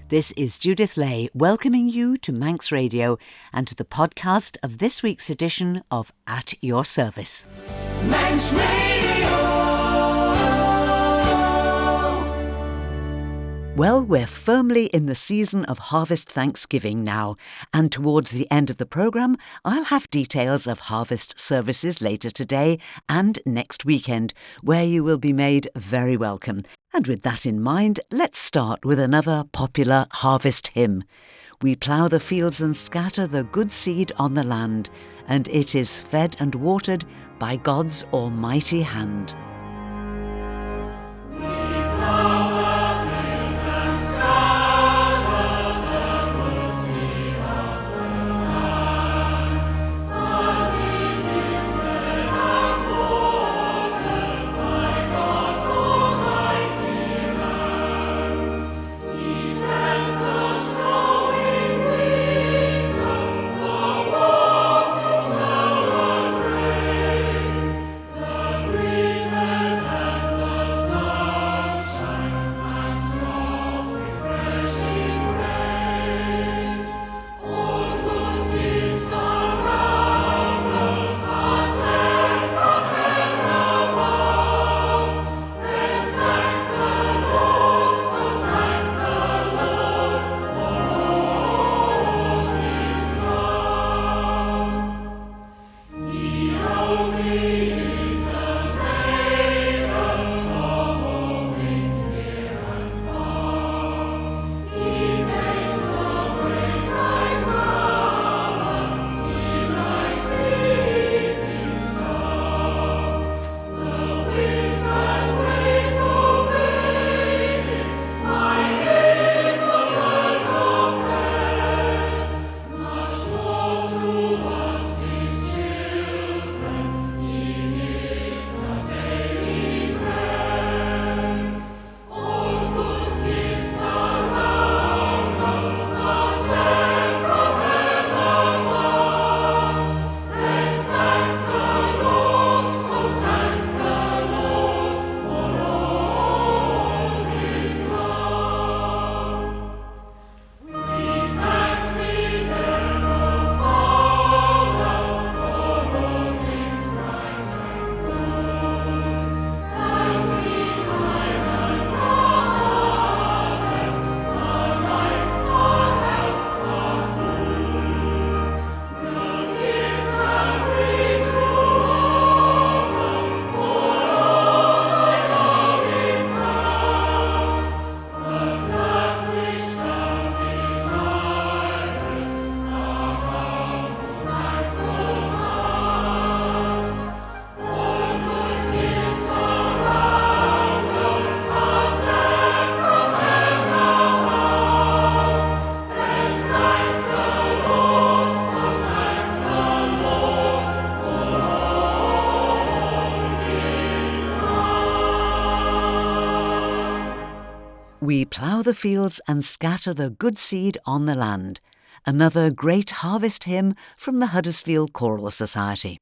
This is Judith Lay welcoming you to Manx Radio and to the podcast of this week's edition of At Your Service. Manx Radio! Well, we're firmly in the season of Harvest Thanksgiving now, and towards the end of the programme, I'll have details of harvest services later today and next weekend, where you will be made very welcome. And with that in mind, let's start with another popular harvest hymn. We plough the fields and scatter the good seed on the land, and it is fed and watered by God's almighty hand. We plough the fields and scatter the good seed on the land. Another great harvest hymn from the Huddersfield Choral Society.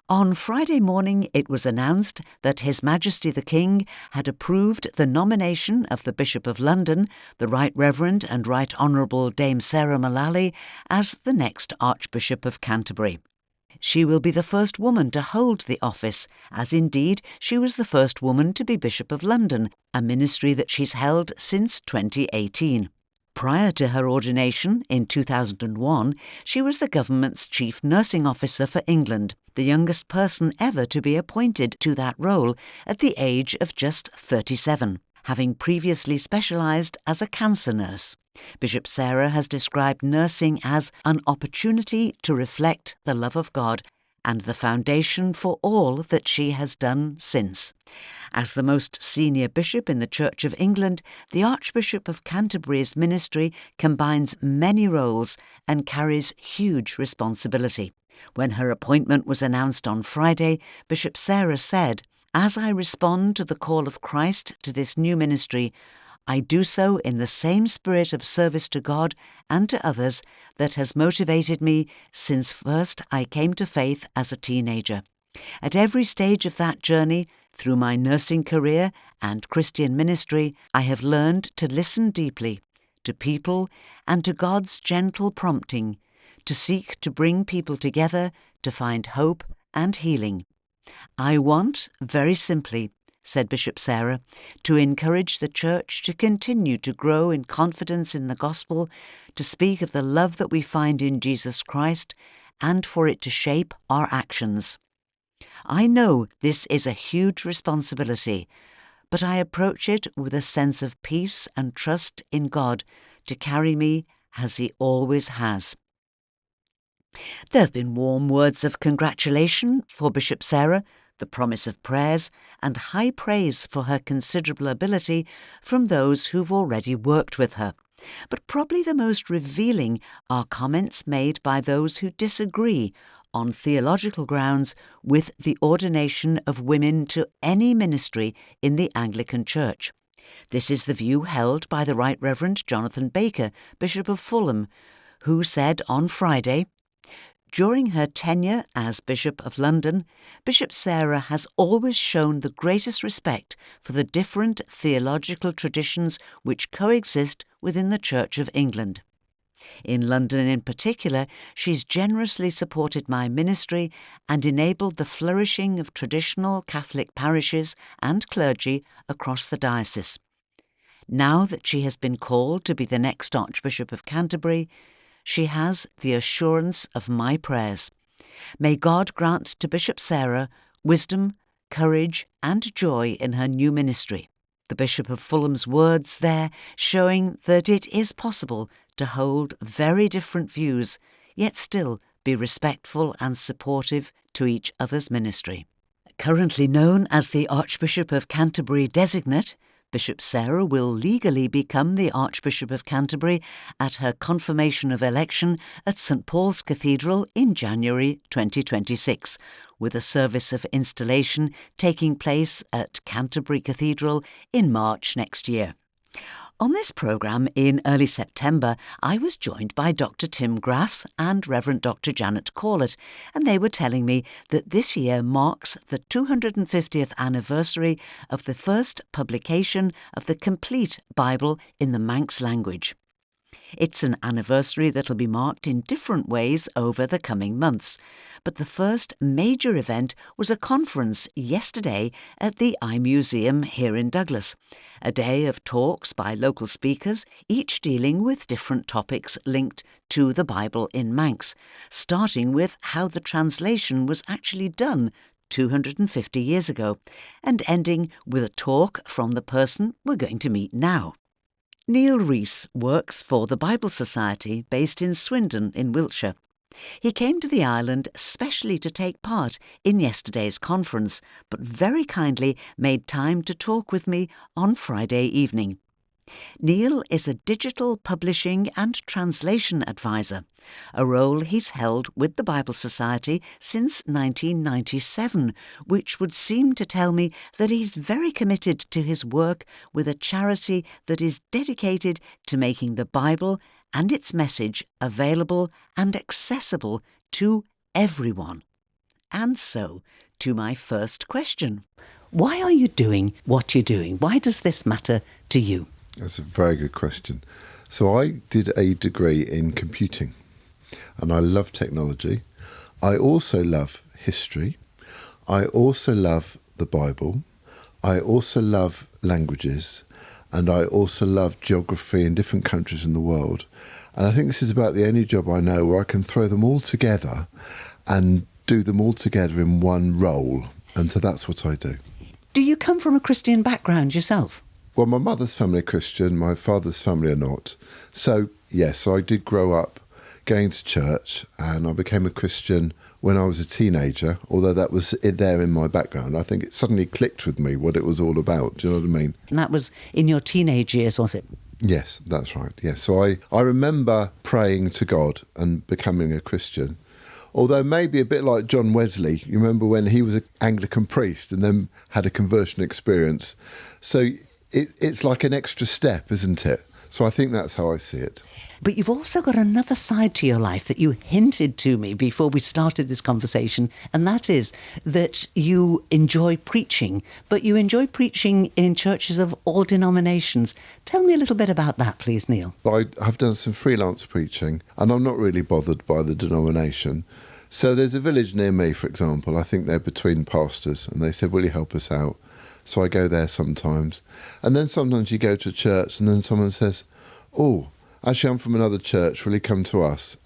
On Friday morning it was announced that His Majesty the King had approved the nomination of the Bishop of London, the Right Reverend and Right Honourable Dame Sarah Mullally, as the next Archbishop of Canterbury. She will be the first woman to hold the office, as indeed she was the first woman to be Bishop of London, a ministry that she's held since 2018. Prior to her ordination in 2001, she was the government's chief nursing officer for England, the youngest person ever to be appointed to that role at the age of just 37, having previously specialised as a cancer nurse. Bishop Sarah has described nursing as an opportunity to reflect the love of God and the foundation for all that she has done since. As the most senior bishop in the Church of England, the Archbishop of Canterbury's ministry combines many roles and carries huge responsibility. When her appointment was announced on Friday, Bishop Sarah said, "As I respond to the call of Christ to this new ministry, I do so in the same spirit of service to God and to others that has motivated me since first I came to faith as a teenager. At every stage of that journey, through my nursing career and Christian ministry, I have learned to listen deeply, to people, and to God's gentle prompting to seek to bring people together to find hope and healing. I want, very simply, said Bishop Sarah, to encourage the Church to continue to grow in confidence in the gospel, to speak of the love that we find in Jesus Christ, and for it to shape our actions. I know this is a huge responsibility, but I approach it with a sense of peace and trust in God to carry me as He always has. There have been warm words of congratulation for Bishop Sarah, the promise of prayers, and high praise for her considerable ability from those who've already worked with her. But probably the most revealing are comments made by those who disagree on theological grounds with the ordination of women to any ministry in the Anglican Church. This is the view held by the Right Reverend Jonathan Baker, Bishop of Fulham, who said on Friday, "During her tenure as Bishop of London, Bishop Sarah has always shown the greatest respect for the different theological traditions which coexist within the Church of England. In London in particular, she's generously supported my ministry and enabled the flourishing of traditional Catholic parishes and clergy across the diocese. Now that she has been called to be the next Archbishop of Canterbury, she has the assurance of my prayers. May God grant to Bishop Sarah wisdom, courage and joy in her new ministry." The Bishop of Fulham's words there showing that it is possible to hold very different views, yet still be respectful and supportive to each other's ministry. Currently known as the Archbishop of Canterbury Designate, Bishop Sarah will legally become the Archbishop of Canterbury at her confirmation of election at St Paul's Cathedral in January 2026, with a service of installation taking place at Canterbury Cathedral in March next year. On this programme in early September, I was joined by Dr Tim Grass and Reverend Dr Janet Corlett, and they were telling me that this year marks the 250th anniversary of the first publication of the complete Bible in the Manx language. It's an anniversary that'll be marked in different ways over the coming months, but the first major event was a conference yesterday at the iMuseum here in Douglas, a day of talks by local speakers, each dealing with different topics linked to the Bible in Manx, starting with how the translation was actually done 250 years ago, and ending with a talk from the person we're going to meet now. Neil Rees works for the Bible Society based in Swindon in Wiltshire. He came to the island specially to take part in yesterday's conference, but very kindly made time to talk with me on Friday evening. Neil is a digital publishing and translation advisor, a role he's held with the Bible Society since 1997, which would seem to tell me that he's very committed to his work with a charity that is dedicated to making the Bible and its message available and accessible to everyone. And so, to my first question. Why are you doing what you're doing? Why does this matter to you? That's a very good question. So I did a degree in computing and I love technology. I also love history. I also love the Bible. I also love languages, and I also love geography in different countries in the world. And I think this is about the only job I know where I can throw them all together and do them all together in one role. And so that's what I do. Do you come from a Christian background yourself? Well, my mother's family are Christian, my father's family are not. So, yes, I did grow up going to church, and I became a Christian when I was a teenager, although that was there in my background. I think it suddenly clicked with me what it was all about. Do you know what I mean? And that was in your teenage years, was it? Yes, that's right. Yes. So I remember praying to God and becoming a Christian. Although maybe a bit like John Wesley, you remember when he was an Anglican priest and then had a conversion experience. So it's like an extra step, isn't it? So I think that's how I see it. But you've also got another side to your life that you hinted to me before we started this conversation, and that is that you enjoy preaching, but you enjoy preaching in churches of all denominations. Tell me a little bit about that, please, Neil. I have done some freelance preaching, and I'm not really bothered by the denomination. So there's a village near me, for example. I think they're between pastors, and they said, will you help us out? So I go there sometimes. And then sometimes you go to a church and then someone says, oh, actually I'm from another church, will you come to us?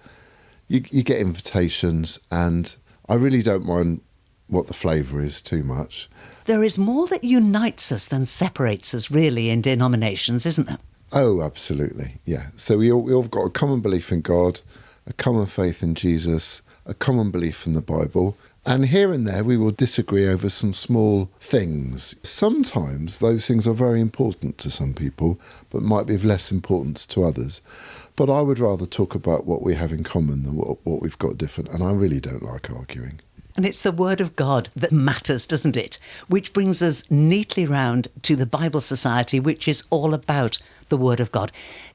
You get invitations, and I really don't mind what the flavour is too much. There is more that unites us than separates us, really, in denominations, isn't there? Oh, absolutely, yeah. So we all got a common belief in God, a common faith in Jesus, a common belief in the Bible, and here and there we will disagree over some small things. Sometimes those things are very important to some people, but might be of less importance to others. But I would rather talk about what we have in common than what we've got different, and I really don't like arguing. And it's the Word of God that matters, doesn't it? Which brings us neatly round to the Bible Society, which is all about the Word of God.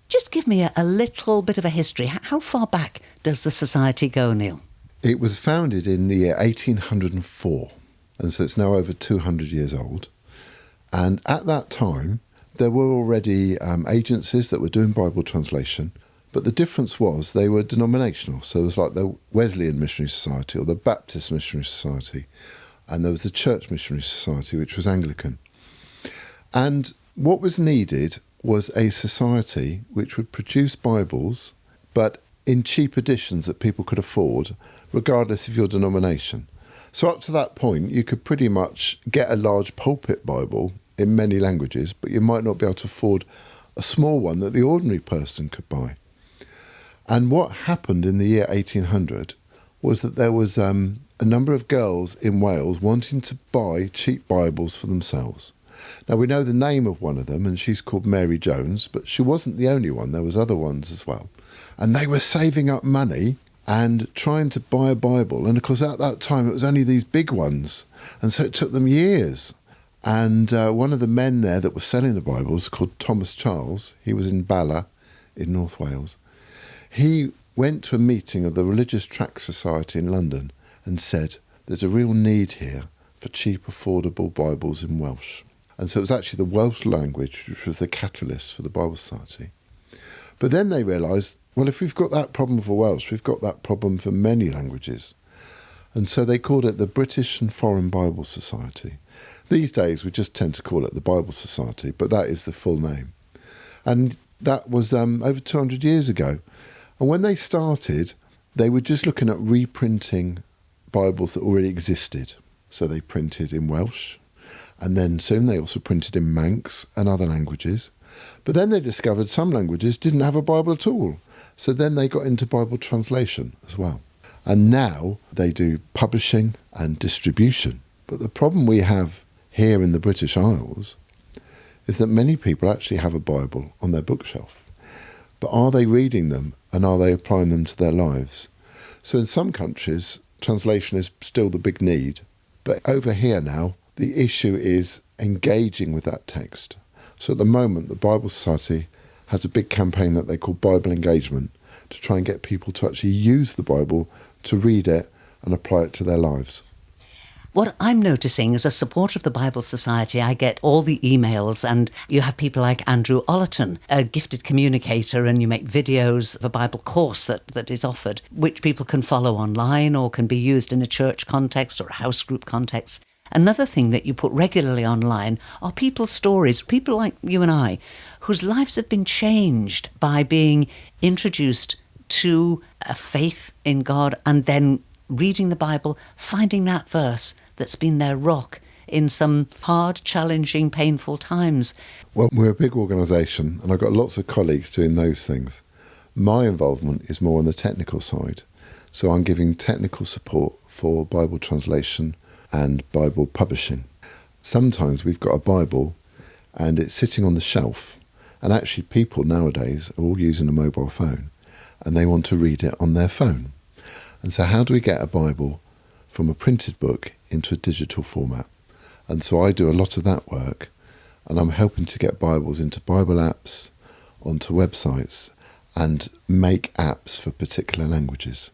Just give me a little bit of a history. How far back does the Society go, Neil? It was founded in the year 1804, and so it's now over 200 years old. And at that time, there were already agencies that were doing Bible translation, but the difference was they were denominational. So there was like the Wesleyan Missionary Society or the Baptist Missionary Society, and there was the Church Missionary Society, which was Anglican. And what was needed was a society which would produce Bibles, but in cheap editions that people could afford, regardless of your denomination. So up to that point, you could pretty much get a large pulpit Bible in many languages, but you might not be able to afford a small one that the ordinary person could buy. And what happened in the year 1800 was that there was a number of girls in Wales wanting to buy cheap Bibles for themselves. Now, we know the name of one of them, and she's called Mary Jones, but she wasn't the only one. There was other ones as well. And they were saving up money and trying to buy a Bible. And of course, at that time, it was only these big ones. And so it took them years. And one of the men there that was selling the Bibles, called Thomas Charles, he was in Bala in North Wales. He went to a meeting of the Religious Tract Society in London and said, there's a real need here for cheap, affordable Bibles in Welsh. And so it was actually the Welsh language which was the catalyst for the Bible Society. But then they realised, well, if we've got that problem for Welsh, we've got that problem for many languages. And so they called it the British and Foreign Bible Society. These days we just tend to call it the Bible Society, but that is the full name. And that was over 200 years ago. And when they started, they were just looking at reprinting Bibles that already existed. So they printed in Welsh, and then soon they also printed in Manx and other languages. But then they discovered some languages didn't have a Bible at all. So then they got into Bible translation as well. And now they do publishing and distribution. But the problem we have here in the British Isles is that many people actually have a Bible on their bookshelf. But are they reading them, and are they applying them to their lives? So in some countries, translation is still the big need. But over here now, the issue is engaging with that text. So at the moment, the Bible Society has a big campaign that they call Bible Engagement to try and get people to actually use the Bible, to read it and apply it to their lives. What I'm noticing as a supporter of the Bible Society, I get all the emails, and you have people like Andrew Ollerton, a gifted communicator, and you make videos of a Bible course that is offered, which people can follow online or can be used in a church context or a house group context. Another thing that you put regularly online are people's stories, people like you and I, whose lives have been changed by being introduced to a faith in God and then reading the Bible, finding that verse that's been their rock in some hard, challenging, painful times. Well, we're a big organisation, and I've got lots of colleagues doing those things. My involvement is more on the technical side. So I'm giving technical support for Bible translation and Bible publishing. Sometimes we've got a Bible and it's sitting on the shelf, and actually people nowadays are all using a mobile phone and they want to read it on their phone. And so how do we get a Bible from a printed book into a digital format? And so I do a lot of that work, and I'm helping to get Bibles into Bible apps, onto websites and make apps for particular languages.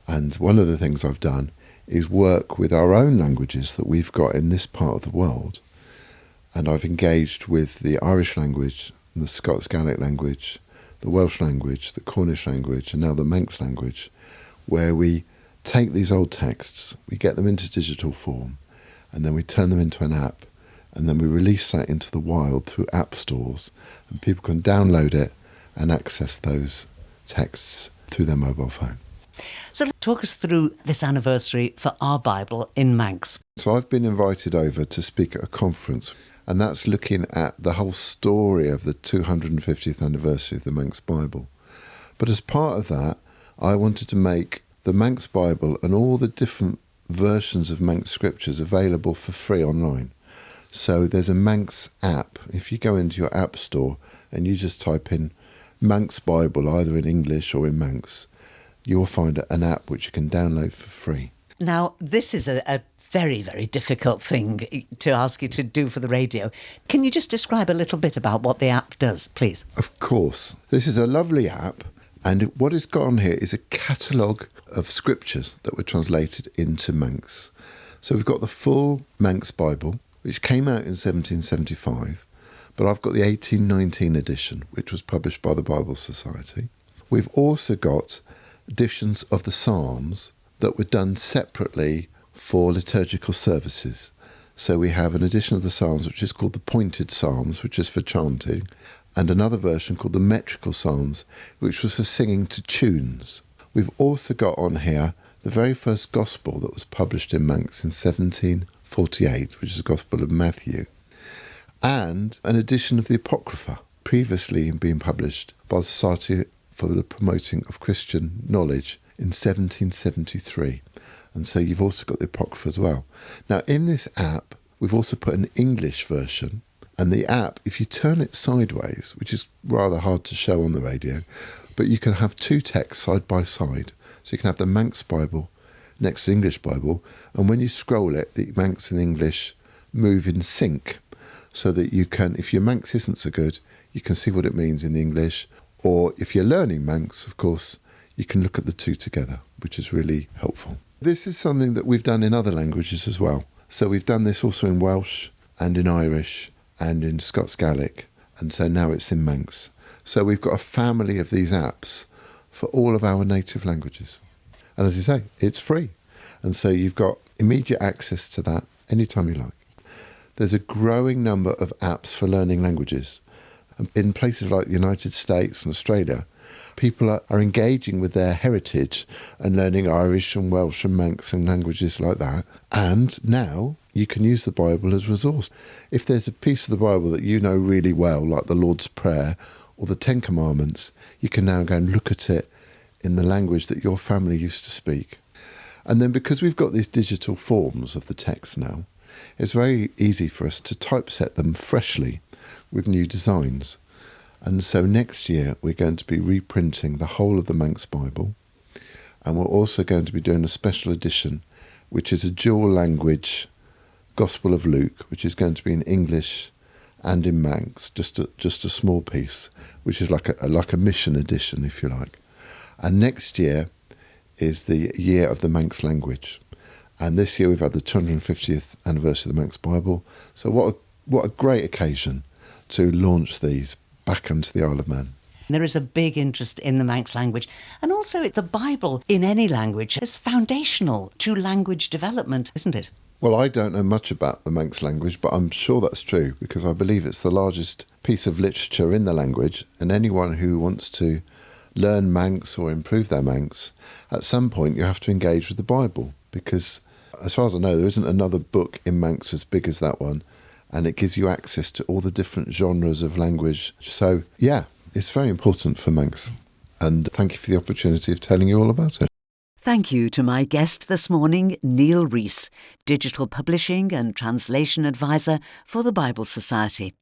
And one of the things I've done is work with our own languages that we've got in this part of the world. And I've engaged with the Irish language, the Scots Gaelic language, the Welsh language, the Cornish language, and now the Manx language, where we take these old texts, we get them into digital form, and then we turn them into an app, and then we release that into the wild through app stores, and people can download it and access those texts through their mobile phone. So talk us through this anniversary for our Bible in Manx. So I've been invited over to speak at a conference, and that's looking at the whole story of the 250th anniversary of the Manx Bible. But as part of that, I wanted to make the Manx Bible and all the different versions of Manx scriptures available for free online. So there's a Manx app. If you go into your app store and you just type in Manx Bible, either in English or in Manx, you'll find an app which you can download for free. Now, this is a very, very difficult thing to ask you to do for the radio. Can you just describe a little bit about what the app does, please? Of course. This is a lovely app, and what it's got on here is a catalogue of scriptures that were translated into Manx. So we've got the full Manx Bible, which came out in 1775, but I've got the 1819 edition, which was published by the Bible Society. We've also got editions of the Psalms that were done separately for liturgical services. So we have an edition of the Psalms which is called the Pointed Psalms, which is for chanting, and another version called the Metrical Psalms, which was for singing to tunes. We've also got on here the very first Gospel that was published in Manx in 1748, which is the Gospel of Matthew, and an edition of the Apocrypha, previously being published by the Society for the Promoting of Christian Knowledge in 1773. And so you've also got the Apocrypha as well. Now, in this app, we've also put an English version. And the app, if you turn it sideways, which is rather hard to show on the radio, but you can have two texts side by side. So you can have the Manx Bible next to the English Bible. And when you scroll it, the Manx and English move in sync. So that you can, if your Manx isn't so good, you can see what it means in the English. Or if you're learning Manx, of course, you can look at the two together, which is really helpful. This is something that we've done in other languages as well. So we've done this also in Welsh and in Irish and in Scots Gaelic, and so now it's in Manx. So we've got a family of these apps for all of our native languages. And as you say, it's free. And so you've got immediate access to that anytime you like. There's a growing number of apps for learning languages. In places like the United States and Australia, people are engaging with their heritage and learning Irish and Welsh and Manx and languages like that. And now you can use the Bible as a resource. If there's a piece of the Bible that you know really well, like the Lord's Prayer or the Ten Commandments, you can now go and look at it in the language that your family used to speak. And then because we've got these digital forms of the text now, it's very easy for us to typeset them freshly with new designs. And so next year we're going to be reprinting the whole of the Manx Bible, and we're also going to be doing a special edition which is a dual language Gospel of Luke, which is going to be in English and in Manx, just a small piece, which is like a mission edition, if you like. And next year is the year of the Manx language, and this year we've had the 250th anniversary of the Manx Bible. So what a great occasion to launch these back onto the Isle of Man. There is a big interest in the Manx language, and also the Bible in any language is foundational to language development, isn't it? Well, I don't know much about the Manx language, but I'm sure that's true because I believe it's the largest piece of literature in the language, and anyone who wants to learn Manx or improve their Manx, at some point you have to engage with the Bible, because as far as I know, there isn't another book in Manx as big as that one, and it gives you access to all the different genres of language. So, yeah, it's very important for Manx, and thank you for the opportunity of telling you all about it. Thank you to my guest this morning, Neil Rees, Digital Publishing and Translation Advisor for the Bible Society.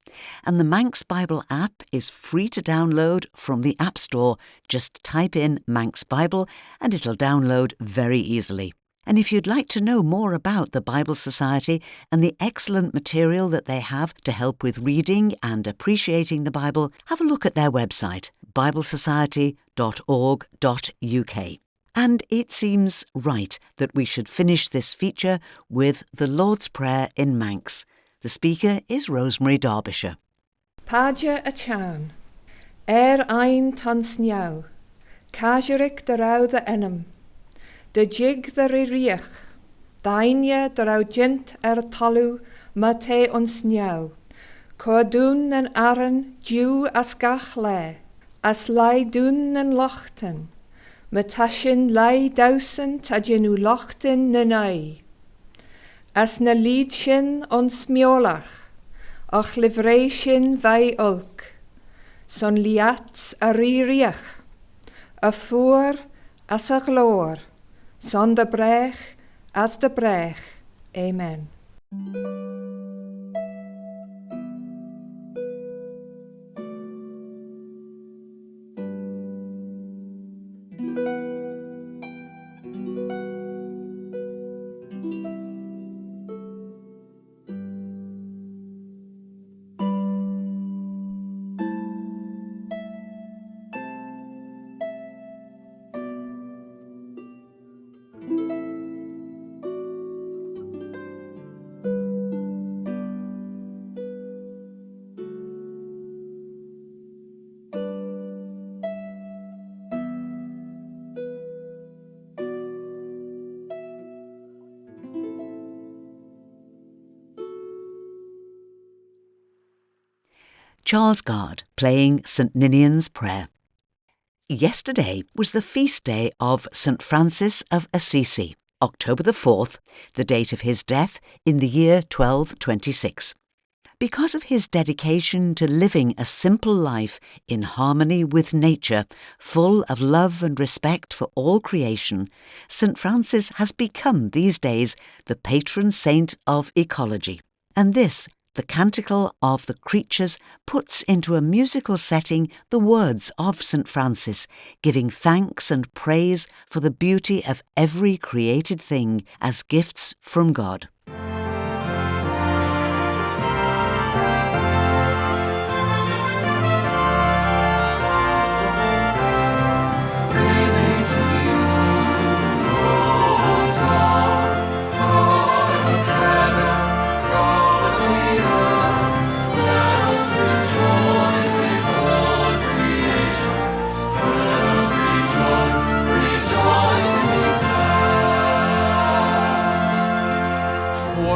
And the Manx Bible app is free to download from the App Store. Just type in Manx Bible and it'll download very easily. And if you'd like to know more about the Bible Society and the excellent material that they have to help with reading and appreciating the Bible, have a look at their website, biblesociety.org.uk. And it seems right that we should finish this feature with the Lord's Prayer in Manx. The speaker is Rosemary Derbyshire. Páide a tean, ein tan sneaw, Casieric de raw the enam, de jig the riech, dainje de raw jint talw ma te ons sneaw, Coadún en aran diw as gach le, as lai dún en lochten, ma tashin lai dawsen ta jenu lochten na nai. As na lid sin ons miolach, och livrei sin vai ulk, son liats a riech, a fuor as a glór, son de brech as de brech. Amen. Charles Gard playing St Ninian's Prayer. Yesterday was the feast day of St Francis of Assisi, October the 4th, the date of his death in the year 1226. Because of his dedication to living a simple life in harmony with nature, full of love and respect for all creation, St Francis has become these days the patron saint of ecology. And this, the Canticle of the Creatures, puts into a musical setting the words of St Francis, giving thanks and praise for the beauty of every created thing as gifts from God.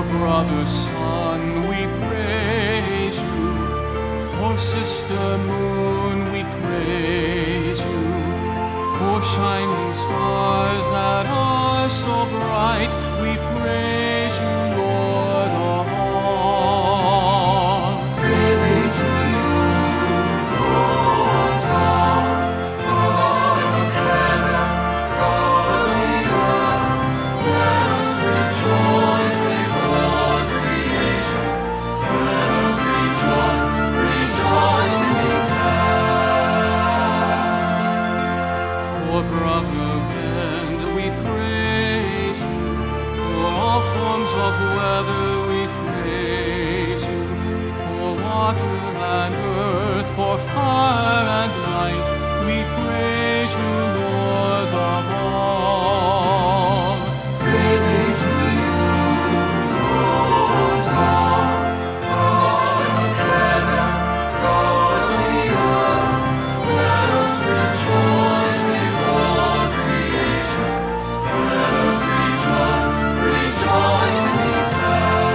Brother, sun, we praise you. For sister moon, we praise you. For shining stars that are so bright, we praise you, Lord of all. Praise be to you, Lord God, God of heaven, God of the earth. Let us rejoice before creation. Let us rejoice, rejoice and be glad. For brother and we praise you. For all forms of weather we praise you. For water and earth, for fire and light, we praise you, Lord of all. Praise be to you, Lord God, God of heaven, God of the earth. Let us rejoice before creation. Let us rejoice, rejoice and be glad.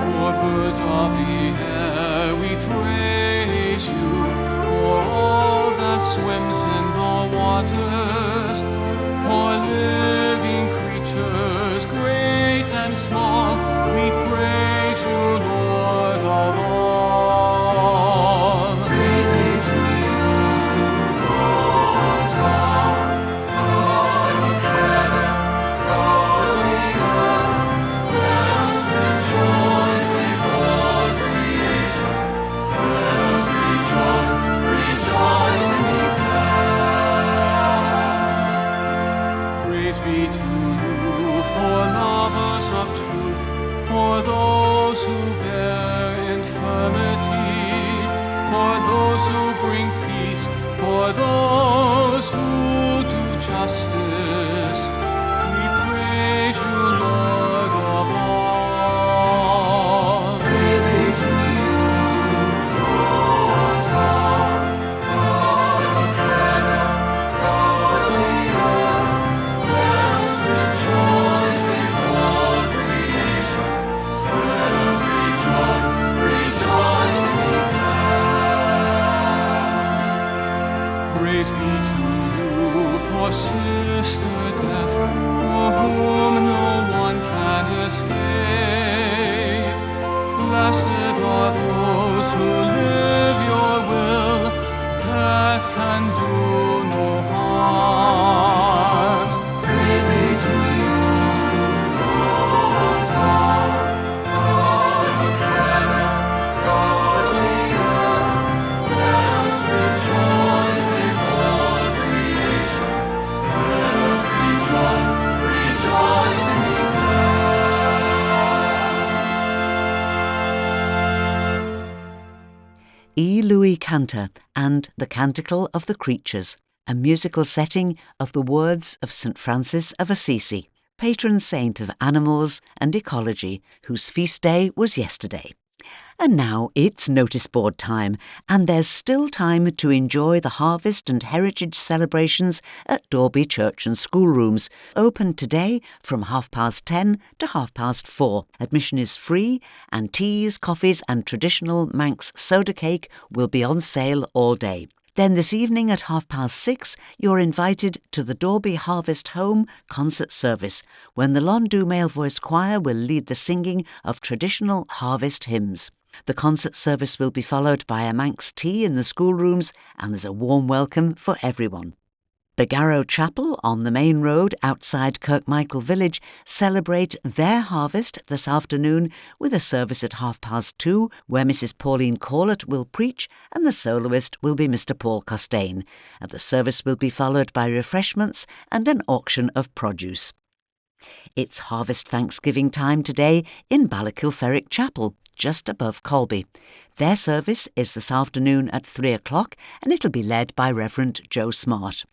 For birds of the air we praise you. For all that swims in the waters. For living creatures great and small, we praise you, Lord of all. Praise be to you, Lord God, God of heaven, God of the earth. Let us rejoice before creation. Let us rejoice, rejoice and be glad. those who bring peace, for those who do justice. We praise you, Lord of all. Praise be to you, Lord, our God of heaven, God of the earth. Let us rejoice before creation. Let us rejoice, rejoice and be glad. Praise be to you for sister death, for whom no one can escape. Blessed are those who live your will. Death can do no harm. Praise be to you, Lord, our God of heaven, God of the earth. Let us rejoice before creation. Let us rejoice, rejoice and be glad. E. Louis Cantor and the Canticle of the Creatures, a musical setting of the words of St. Francis of Assisi, patron saint of animals and ecology, whose feast day was yesterday. And now it's notice board time, and there's still time to enjoy the harvest and heritage celebrations at Dorby Church and Schoolrooms, open today from 10:30 to 4:30. Admission is free, and teas, coffees and traditional Manx soda cake will be on sale all day. Then this evening at 6:30, you're invited to the Dorby Harvest Home concert service, when the Londu Male Voice Choir will lead the singing of traditional harvest hymns. The concert service will be followed by a Manx tea in the schoolrooms, and there's a warm welcome for everyone. The Garrow Chapel on the main road outside Kirkmichael Village celebrate their harvest this afternoon with a service at 2:30, where Mrs. Pauline Corlett will preach and the soloist will be Mr. Paul Costain. And the service will be followed by refreshments and an auction of produce. It's Harvest Thanksgiving time today in Ballakilferrick Chapel, just above Colby. Their service is this afternoon at 3:00, and it'll be led by Reverend Joe Smart.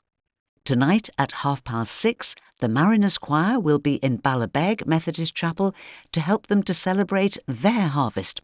Tonight at 6:30, the Mariners Choir will be in Ballabeg Methodist Chapel to help them to celebrate their harvest.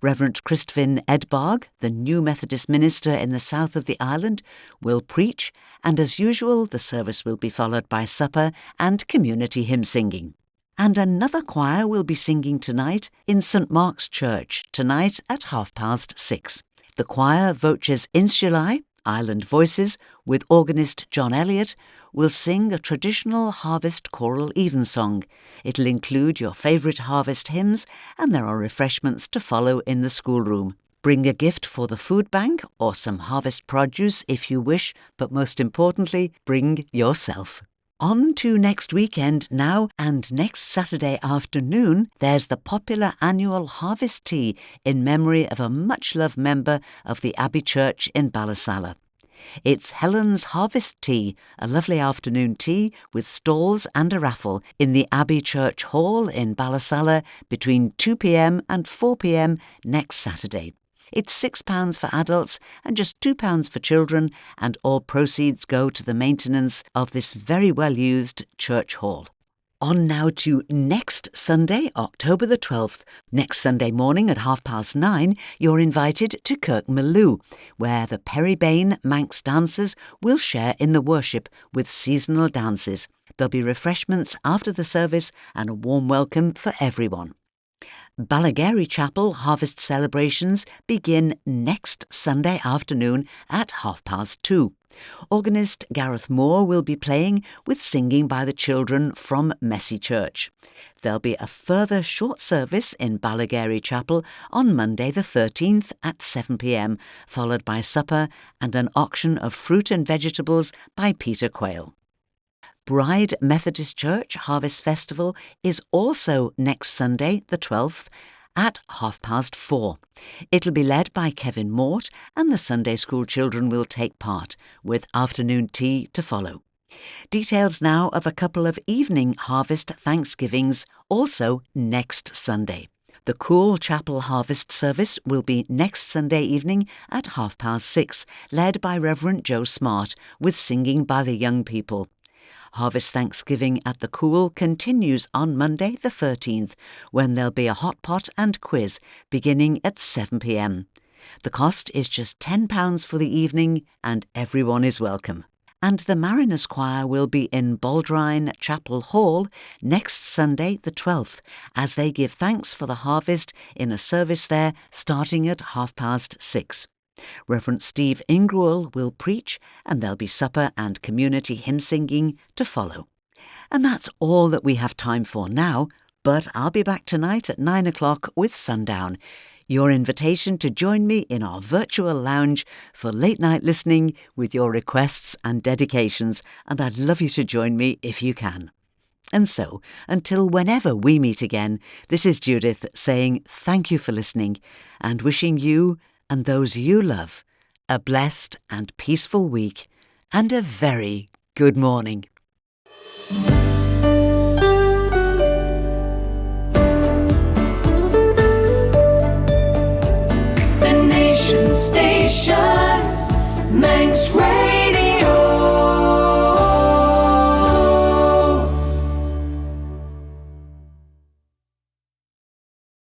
Reverend Christvin Edbarg, the new Methodist minister in the south of the island, will preach, and as usual the service will be followed by supper and community hymn singing. And another choir will be singing tonight in St. Mark's Church, tonight at 6:30. The choir Voces Insulae, Island Voices, with organist John Elliott, will sing a traditional harvest choral evensong. It'll include your favourite harvest hymns, and there are refreshments to follow in the schoolroom. Bring a gift for the food bank or some harvest produce if you wish, but most importantly, bring yourself. On to next weekend now, and next Saturday afternoon there's the popular annual Harvest Tea in memory of a much-loved member of the Abbey Church in Ballasalla. It's Helen's Harvest Tea, a lovely afternoon tea with stalls and a raffle in the Abbey Church Hall in Ballasalla between 2 p.m. and 4 p.m. next Saturday. It's £6 for adults and just £2 for children, and all proceeds go to the maintenance of this very well-used church hall. On now to next Sunday, October the 12th. Next Sunday morning at 9:30, you're invited to Kirkmaloo, where the Perrybane Manx dancers will share in the worship with seasonal dances. There'll be refreshments after the service and a warm welcome for everyone. Ballagary Chapel harvest celebrations begin next Sunday afternoon at 2:30. Organist Gareth Moore will be playing with singing by the children from Messy Church. There'll be a further short service in Ballagary Chapel on Monday the 13th at 7 p.m, followed by supper and an auction of fruit and vegetables by Peter Quayle. Bride Methodist Church Harvest Festival is also next Sunday, the 12th, at 4:30. It'll be led by Kevin Mort, and the Sunday school children will take part, with afternoon tea to follow. Details now of a couple of evening harvest Thanksgivings, also next Sunday. The Cool Chapel Harvest service will be next Sunday evening at 6:30, led by Reverend Joe Smart, with singing by the young people. Harvest Thanksgiving at the Cool continues on Monday the 13th, when there'll be a hot pot and quiz beginning at 7 p.m. The cost is just £10 for the evening, and everyone is welcome. And the Mariners Choir will be in Baldrine Chapel Hall next Sunday the 12th, as they give thanks for the harvest in a service there starting at 6:30. Reverend Steve Ingruel will preach, and there'll be supper and community hymn singing to follow. And that's all that we have time for now, but I'll be back tonight at 9 o'clock with Sundown, your invitation to join me in our virtual lounge for late night listening with your requests and dedications, and I'd love you to join me if you can. And so, until whenever we meet again, this is Judith saying thank you for listening and wishing you and those you love a blessed and peaceful week and a very good morning. Station, Manx